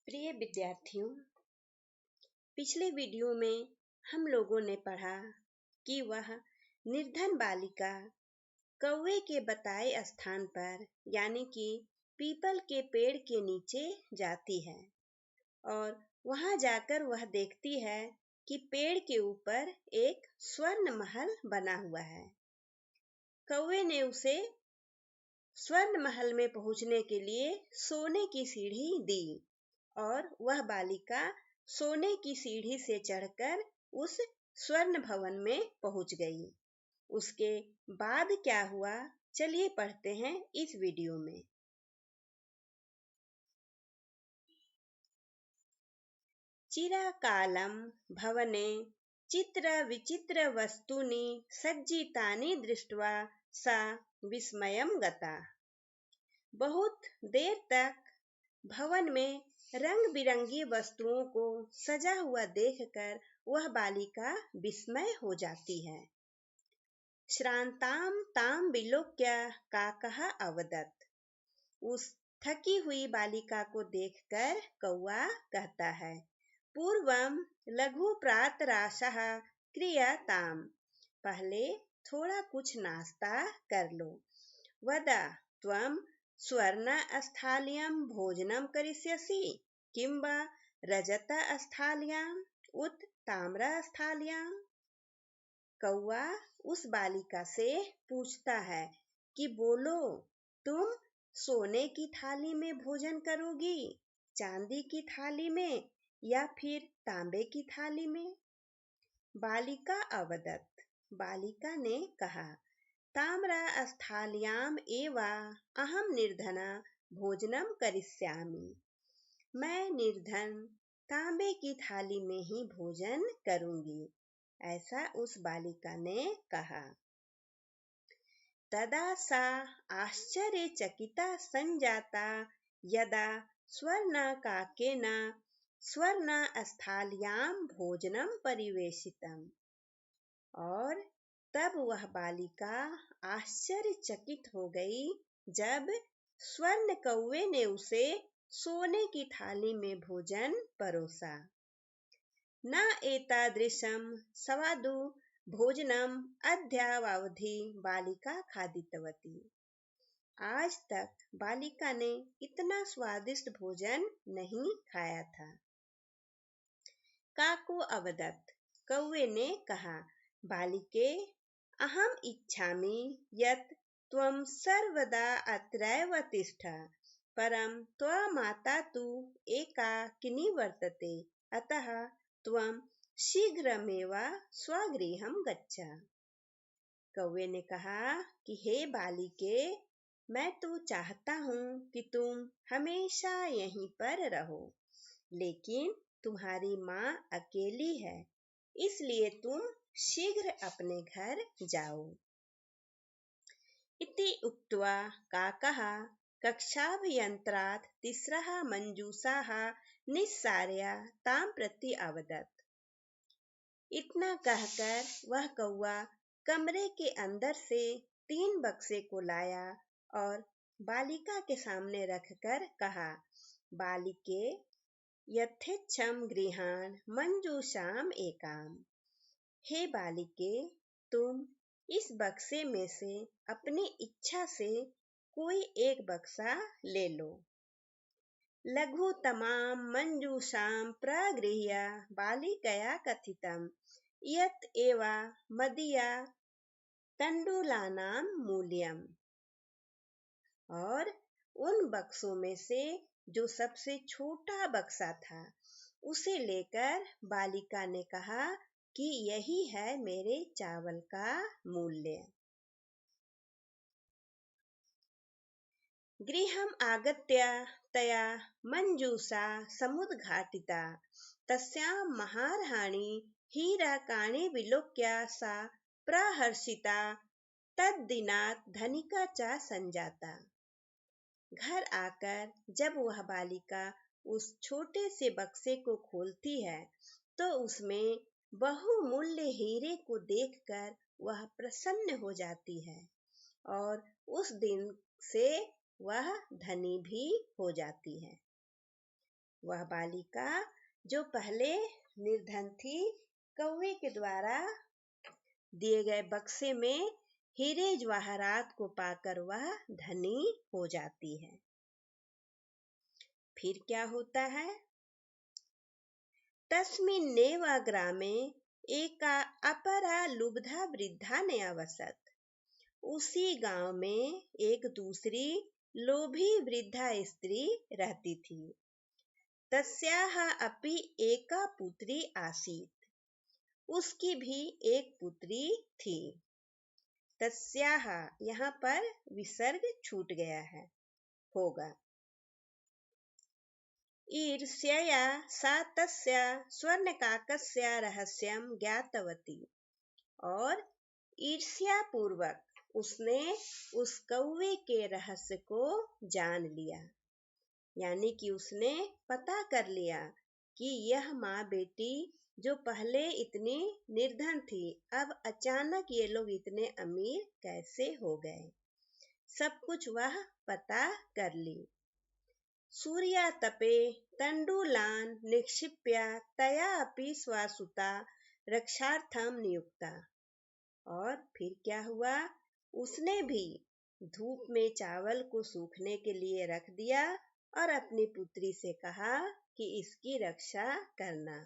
प्रिय विद्यार्थियों, पिछले वीडियो में हम लोगों ने पढ़ा कि वह निर्धन बालिका कौवे के बताए स्थान पर यानी कि पीपल के पेड़ के नीचे जाती है और वहां जाकर वह देखती है कि पेड़ के ऊपर एक स्वर्ण महल बना हुआ है। कौवे ने उसे स्वर्ण महल में पहुंचने के लिए सोने की सीढ़ी दी और वह बालिका सोने की सीढ़ी से चढ़कर उस स्वर्ण भवन में पहुंच गई। उसके बाद क्या हुआ, चलिए पढ़ते हैं इस वीडियो में। चिरकालं भवने चित्र विचित्र वस्तूनि सज्जितानि दृष्ट्वा सा विस्मयं गता। बहुत देर तक भवन में रंग बिरंगी वस्तुओं को सजा हुआ देखकर वह बालिका विस्मय हो जाती है। श्रांताम ताम विलोक्य काकः अवदत्। उस थकी हुई बालिका को देखकर कौवा कहता है, पूर्वम लघु प्रातराशः क्रियताम। पहले थोड़ा कुछ नाश्ता कर लो। वद त्वं स्वर्णस्थाल्यां भोजनं करिष्यसि किं वा रजतस्थाल्यां उत ताम्रस्थाल्यां। कौवा उस बालिका से पूछता है कि बोलो, तुम सोने की थाली में भोजन करोगी, चांदी की थाली में या फिर तांबे की थाली में। बालिका अवदत्। बालिका ने कहा, ताम्रस्थाल्याम् एव अहं निर्धना भोजनं करिष्यामि। मैं निर्धन तांबे की थाली में ही भोजन करूंगी, ऐसा उस बालिका ने कहा। तदा सा आश्चर्यचकिता संजाता यदा स्वर्णकाकेन स्वर्णस्थाल्यां भोजनं परिवेशितम्। और तब वह बालिका आश्चर्यचकित हो गई जब स्वर्ण कौवे ने उसे सोने की थाली में भोजन परोसा। न एतादृशं स्वादु भोजनम अद्यावधि बालिका खादितवती। आज तक बालिका ने इतना स्वादिष्ट भोजन नहीं खाया था। काको अवदत्। कौवे ने कहा, बालिके अहम इच्छामि यत् त्वं सर्वदा अत्रैव तिष्ठ। परं त्वमाता तु एकाकिनी वर्तते, अतः त्वं शीघ्रमेव स्वगृहं गच्छ। कौवे ने कहा कि हे बालिके, मैं तो चाहता हूँ कि तुम हमेशा यहीं पर रहो, लेकिन तुम्हारी माँ अकेली है, इसलिए तुम शीघ्र अपने घर जाओ। इति उक्त्वा काकः कक्षाभ्यन्तरात् तिस्रः मञ्जूषाः निस्सार्य तां प्रति अवदत्। इतना कहकर वह कौवा कमरे के अंदर से 3 बक्से को लाया और बालिका के सामने रखकर कहा, बालिके यथेच्छं गृहाण मंजूषाम एकाम। हे बालिके, तुम इस बक्से में से अपनी इच्छा से कोई एक बक्सा ले लो। लघुतमां मंजूषां प्रगृह्य बालिकया कथितं यत् एव मदीया तण्डुलानां मूल्यम्। और उन बक्सों में से जो सबसे छोटा बक्सा था, उसे लेकर बालिका ने कहा कि यही है मेरे चावल का मूल्य। गृहम् आगत्य तया मंजूषा समुद्घाटिता। तस्यां महार्हाणि हीरकाणि विलोक्य सा प्रहर्षिता तद्दिनात् धनिका च संजाता। घर आकर जब वह बालिका उस छोटे से बक्से को खोलती है तो उसमें बहुमूल्य हीरे को देखकर वह प्रसन्न हो जाती है और उस दिन से वह धनी भी हो जाती है। वह बालिका जो पहले निर्धन थी, कौवे के द्वारा दिए गए बक्से में हीरे जवाहरात को पाकर वह धनी हो जाती है। फिर क्या होता है? तस्मिन्नेव ग्रामे एका अपरा लुब्धा वृद्धा ने अवसत। उसी गांव में एक दूसरी लोभी वृद्धा स्त्री रहती थी। तस्याः अपि एका पुत्री आसीत्। उसकी भी एक पुत्री थी। तस्याः यहाँ पर विसर्ग छूट गया है, होगा। ईर्ष्यया सा तस्य स्वर्णकाकस्य रहस्यं ज्ञातवती। और ईर्ष्या पूर्वक उसने उस कौवे के रहस्य को जान लिया, यानी कि उसने पता कर लिया कि यह माँ बेटी जो पहले इतनी निर्धन थी, अब अचानक ये लोग इतने अमीर कैसे हो गए, सब कुछ वह पता कर ली। सूर्यातपे तण्डुलान् निक्षिप्य तया अपि स्वसुता रक्षार्थं नियुक्ता। और फिर क्या हुआ? उसने भी धूप में चावल को सूखने के लिए रख दिया और अपनी पुत्री से कहा कि इसकी रक्षा करना।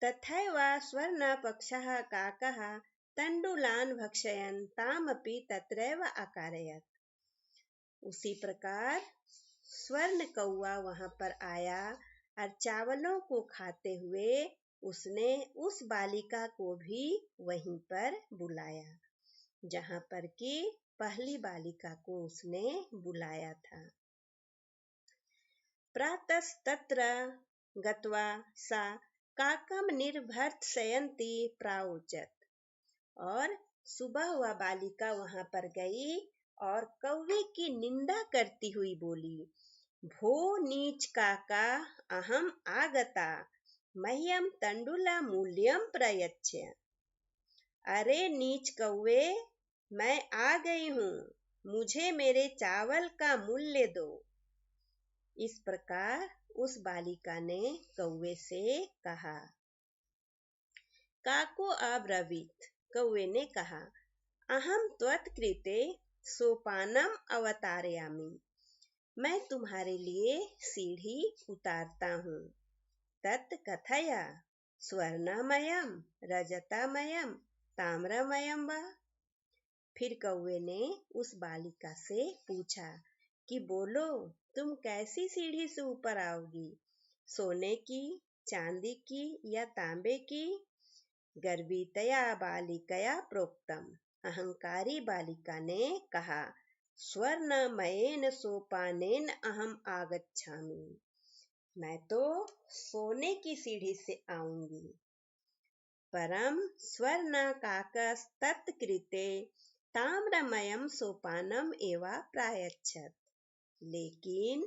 तथैव स्वर्णपक्षः काकः तण्डुलान् भक्षयन् तामपि तत्रैव अकारयत्। उसी प्रकार स्वर्ण कौवा वहां पर आया और चावलों को खाते हुए उसने उस बालिका को भी वहीं पर बुलाया, जहां पर कि पहली बालिका को उसने बुलाया था। प्रातस्तत्र गत्वा सा काकं निर्भर्त्सयन्ती प्रावोचत। और सुबह वह बालिका वहां पर गई और कौवे की निंदा करती हुई बोली, भो नीच काका अहम आगता मह्यम तंडुला मूल्यम प्रयच्छ। अरे नीच कौवे, मैं आ गई हूँ, मुझे मेरे चावल का मूल्य दो। इस प्रकार उस बालिका ने कौवे से कहा। काको अब्रवीत, कौवे ने कहा, अहम त्वत्कृते सोपानम अवतारयामि। मैं तुम्हारे लिए सीढ़ी उतारता हूँ। तत् कथय स्वर्णमयम रजतमयम ताम्रमयम वा। फिर कौवे ने उस बालिका से पूछा कि बोलो, तुम कैसी सीढ़ी से ऊपर आओगी, सोने की, चांदी की या तांबे की? गर्वितया बालिकया प्रोक्तम। अहंकारी बालिका ने कहा, स्वर्णमयेन सोपानेन अहम आगच्छामि। मैं तो सोने की सीढ़ी से आऊंगी। परम स्वर्ण काकस्तत्कृते ताम्रमयम सोपानम एवा प्रायच्छत। लेकिन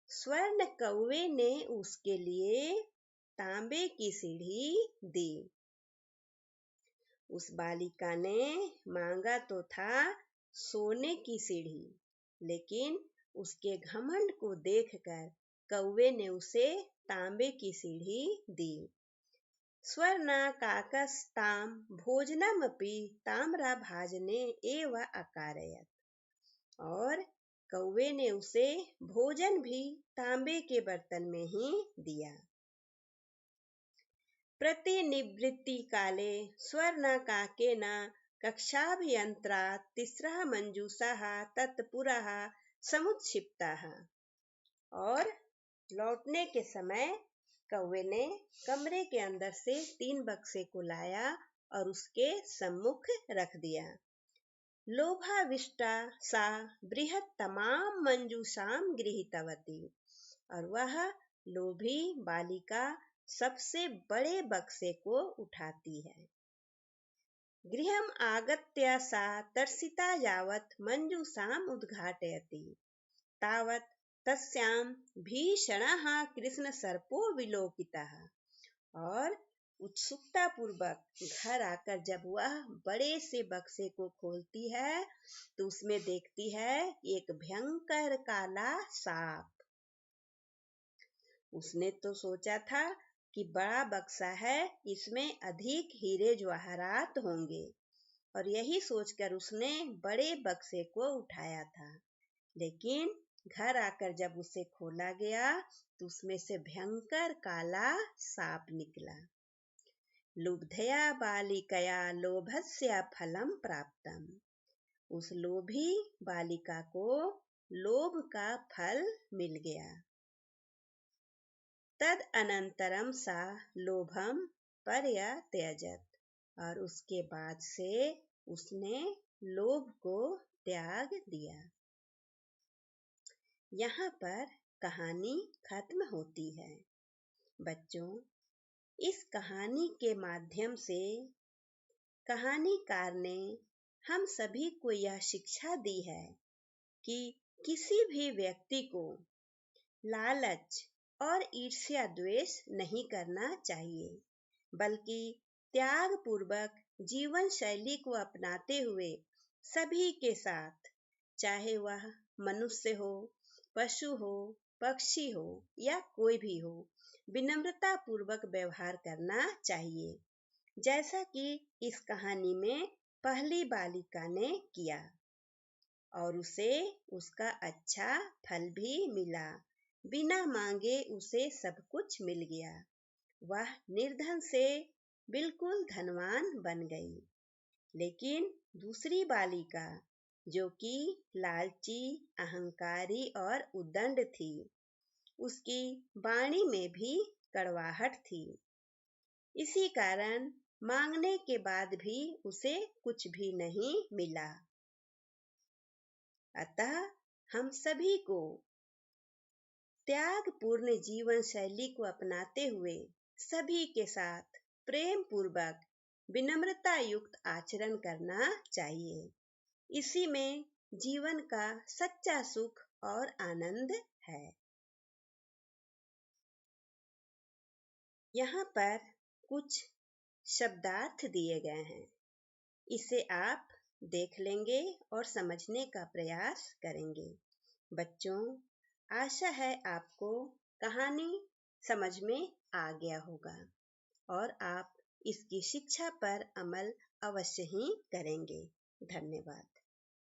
स्वर्ण कौवे ने उसके लिए तांबे की सीढ़ी दी। उस बालिका ने मांगा तो था सोने की सीढ़ी, लेकिन उसके घमंड को देखकर कौवे ने उसे तांबे की सीढ़ी दी। स्वर्ण काकस्ताम भोजनमपि ताम्रा भाजने एव अकारयत। और कौवे ने उसे भोजन भी तांबे के बर्तन में ही दिया। प्रतिनिवृत्ति काले स्वर्ण काकेन कक्षाभियंत्रात् तिस्रः मंजूषाः तत्पुरः समुत्क्षिप्ताः। और लौटने के समय कौवे ने कमरे के अंदर से 3 बक्से को लाया और उसके सम्मुख रख दिया। लोभाविष्टा सा बृहत्तमां मंजूषां गृहीतवती। और वह लोभी बालिका सबसे बड़े बक्से को उठाती है। गृहम् आगत्य सा तर्सिता यावत् मंजूषाम् उद्घाटयति तावत् तस्यां भीषणः कृष्णसर्पो विलोकितः। और उत्सुकता पूर्वक घर आकर जब वह बड़े से बक्से को खोलती है तो उसमें देखती है एक भयंकर काला सांप। उसने तो सोचा था कि बड़ा बक्सा है, इसमें अधिक हीरे जवाहरात होंगे, और यही सोचकर उसने बड़े बक्से को उठाया था। लेकिन घर आकर जब उसे खोला गया तो उसमें से भयंकर काला सांप निकला। लुब्धया बालिकया लोभस्य फलम प्राप्तम। उस लोभी बालिका को लोभ का फल मिल गया। तद अनंतरम सा लोभम पर्यत्यजत। और उसके बाद से उसने लोभ को त्याग दिया। यहाँ पर कहानी खत्म होती है। बच्चों, इस कहानी के माध्यम से कहानीकार ने हम सभी को यह शिक्षा दी है कि किसी भी व्यक्ति को लालच और ईर्ष्या द्वेष नहीं करना चाहिए, बल्कि त्याग पूर्वक जीवन शैली को अपनाते हुए सभी के साथ, चाहे वह मनुष्य हो, पशु हो, पक्षी हो या कोई भी हो, विनम्रता पूर्वक व्यवहार करना चाहिए, जैसा कि इस कहानी में पहली बालिका ने किया और उसे उसका अच्छा फल भी मिला। बिना मांगे उसे सब कुछ मिल गया। वह निर्धन से बिल्कुल धनवान बन गई। लेकिन दूसरी बालिका, जो कि लालची, अहंकारी और उद्दंड थी, उसकी वाणी में भी कड़वाहट थी। इसी कारण मांगने के बाद भी उसे कुछ भी नहीं मिला। अतः हम सभी को त्यागपूर्ण जीवन शैली को अपनाते हुए सभी के साथ प्रेम पूर्वक विनम्रता युक्त आचरण करना चाहिए। इसी में जीवन का सच्चा सुख और आनंद है। यहाँ पर कुछ शब्दार्थ दिए गए हैं, इसे आप देख लेंगे और समझने का प्रयास करेंगे। बच्चों, आशा है आपको कहानी समझ में आ गया होगा और आप इसकी शिक्षा पर अमल अवश्य ही करेंगे। धन्यवाद।